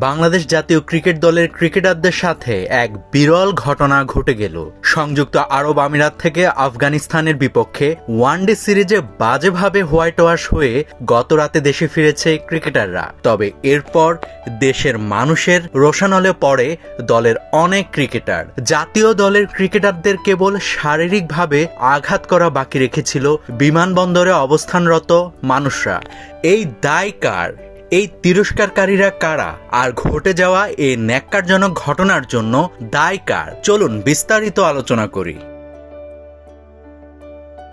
বাংলাদেশ জাতীয় ক্রিকেট দলের ক্রিকেটারদের সাথে এক বিরল ঘটনা ঘটে গেল। সংযুক্ত আরব আমিরাত থেকে আফগানিস্তানের বিপক্ষে ওয়ানডে সিরিজে বাজেভাবে হোয়াইট ওয়াশ হয়ে গত রাতে দেশে ফিরেছে ক্রিকেটাররা। তবে এরপর দেশের মানুষের রোষানলে পড়ে দলের অনেক ক্রিকেটার। জাতীয় দলের ক্রিকেটারদের কেবল শারীরিকভাবে আঘাত করা বাকি রেখেছিল বিমানবন্দরে অবস্থানরত মানুষরা। এই দায় কার? এই তিরস্কারকারীরা কারা? আর ঘটে যাওয়া এই ন্যাক্কারজনক ঘটনার জন্য দায় কার? চলুন বিস্তারিত আলোচনা করি।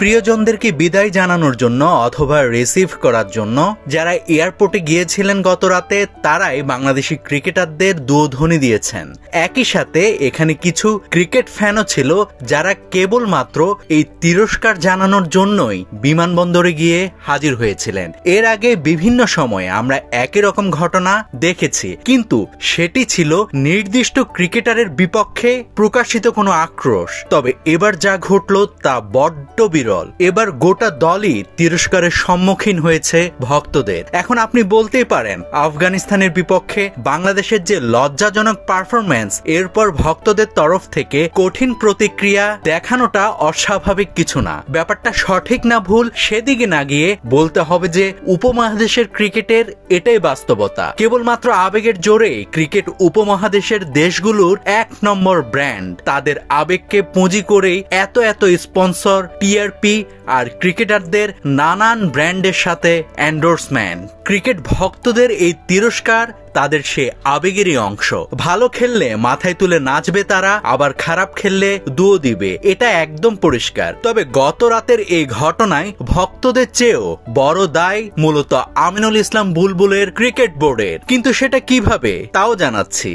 প্রিয়জনদেরকে বিদায় জানানোর জন্য অথবা রিসিভ করার জন্য যারা এয়ারপোর্টে গিয়েছিলেন গত রাতে, তারাই বাংলাদেশি ক্রিকেটারদের দুধ্বনি দিয়েছেন। একই সাথে এখানে কিছু ক্রিকেট ফ্যানও ছিল যারা কেবলমাত্র এই তিরস্কার জানানোর জন্যই বিমানবন্দরে গিয়ে হাজির হয়েছিলেন। এর আগে বিভিন্ন সময়ে আমরা একই রকম ঘটনা দেখেছি, কিন্তু সেটি ছিল নির্দিষ্ট ক্রিকেটারের বিপক্ষে প্রকাশিত কোনো আক্রোশ। তবে এবার যা ঘটল তা বড্ড বিরল। এবার গোটা দলই তিরস্কারের সম্মুখীন হয়েছে ভক্তদের। এখন আপনি বলতেই পারেন, আফগানিস্তানের বিপক্ষে বাংলাদেশের যে লজ্জাজনক পারফরম্যান্স, এরপর ভক্তদের তরফ থেকে কঠিন প্রতিক্রিয়া দেখানোটা অস্বাভাবিক কিছু না। ব্যাপারটা সঠিক না ভুল সেদিকে না গিয়ে বলতে হবে যে উপমহাদেশের ক্রিকেটের এটাই বাস্তবতা। কেবলমাত্র আবেগের জোরে ক্রিকেট উপমহাদেশের দেশগুলোর এক নম্বর ব্র্যান্ড। তাদের আবেগকে পুঁজি করেই এত স্পন্সর, টিআরপি আর ক্রিকেটারদের নানান ব্র্যান্ডের সাথে এন্ডোর্সমেন্ট। ক্রিকেট ভক্তদের এই তিরস্কার তাদের সে আবেগেরই অংশ। ভালো খেললে মাথায় তুলে নাচবে তারা, আবার খারাপ খেললে দুও দিবে, এটা একদম পরিষ্কার। তবে গত রাতের এই ঘটনায় ভক্তদের চেয়েও বড় দায় মূলত আমিনুল ইসলাম বুলবুলের ক্রিকেট বোর্ডের। কিন্তু সেটা কিভাবে তাও জানাচ্ছি।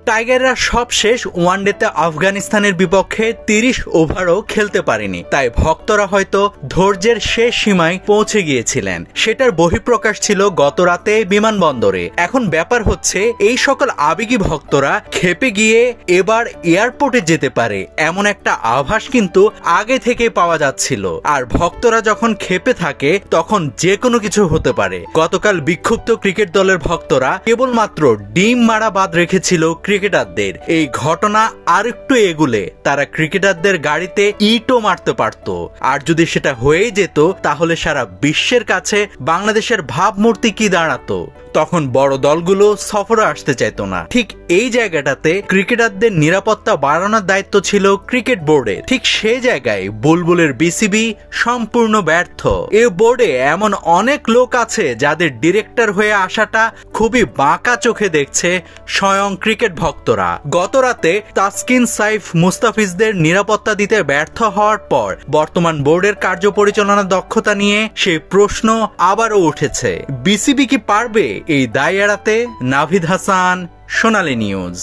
টাইগাররা সবশেষ ওয়ানডেতে আফগানিস্তানের বিপক্ষে 30 ওভারও খেলতে পারেনি, তাই ভক্তরা হয়তো ধৈর্যের শেষ সীমায় পৌঁছে গিয়েছিলেন। সেটার বহিঃপ্রকাশ ছিল গত রাতে বিমানবন্দরে। এখন ব্যাপার হচ্ছে, এই সকল আবেগী ভক্তরা খেপে গিয়ে এবার এয়ারপোর্টে যেতে পারে এমন একটা আভাস কিন্তু আগে থেকে পাওয়া যাচ্ছিল। আর ভক্তরা যখন খেপে থাকে তখন যে কোনো কিছু হতে পারে। গতকাল বিক্ষুব্ধ ক্রিকেট দলের ভক্তরা কেবলমাত্র ডিম মারা বাদ রেখেছিল ক্রিকেটারদের। এই ঘটনা আরেকটু এগুলে তারা ক্রিকেটারদের গাড়িতে ইটও মারতে পারত। আর যদি সেটা হয়ে যেত তাহলে সারা বিশ্বের কাছে বাংলাদেশের ভাবমূর্তি কি দাঁড়াতো? তখন বড় দলগুলো সফরে আসতে চাইতো না। ঠিক এই জায়গাটাতে ক্রিকেটারদের নিরাপত্তা বাড়ানোর দায়িত্ব ছিল ক্রিকেট বোর্ডের। ঠিক সেই জায়গায় বুলবুলের বিসিবি সম্পূর্ণ ব্যর্থ। এই বোর্ডে এমন অনেক লোক আছে যাদের ডিরেক্টর হয়ে আসাটা খুবই বাঁকা চোখে দেখছে স্বয়ং ক্রিকেট ভক্তরা। গত রাতে তাসকিন, সাইফ, মুস্তাফিজদের নিরাপত্তা দিতে ব্যর্থ হওয়ার পর বর্তমান বোর্ডের কার্যপরিচালনা দক্ষতা নিয়ে সেই প্রশ্ন আবারও উঠেছে। বিসিবি কি পারবে এই দায় এড়াতে? নাভিদ হাসান, সোনালী নিউজ।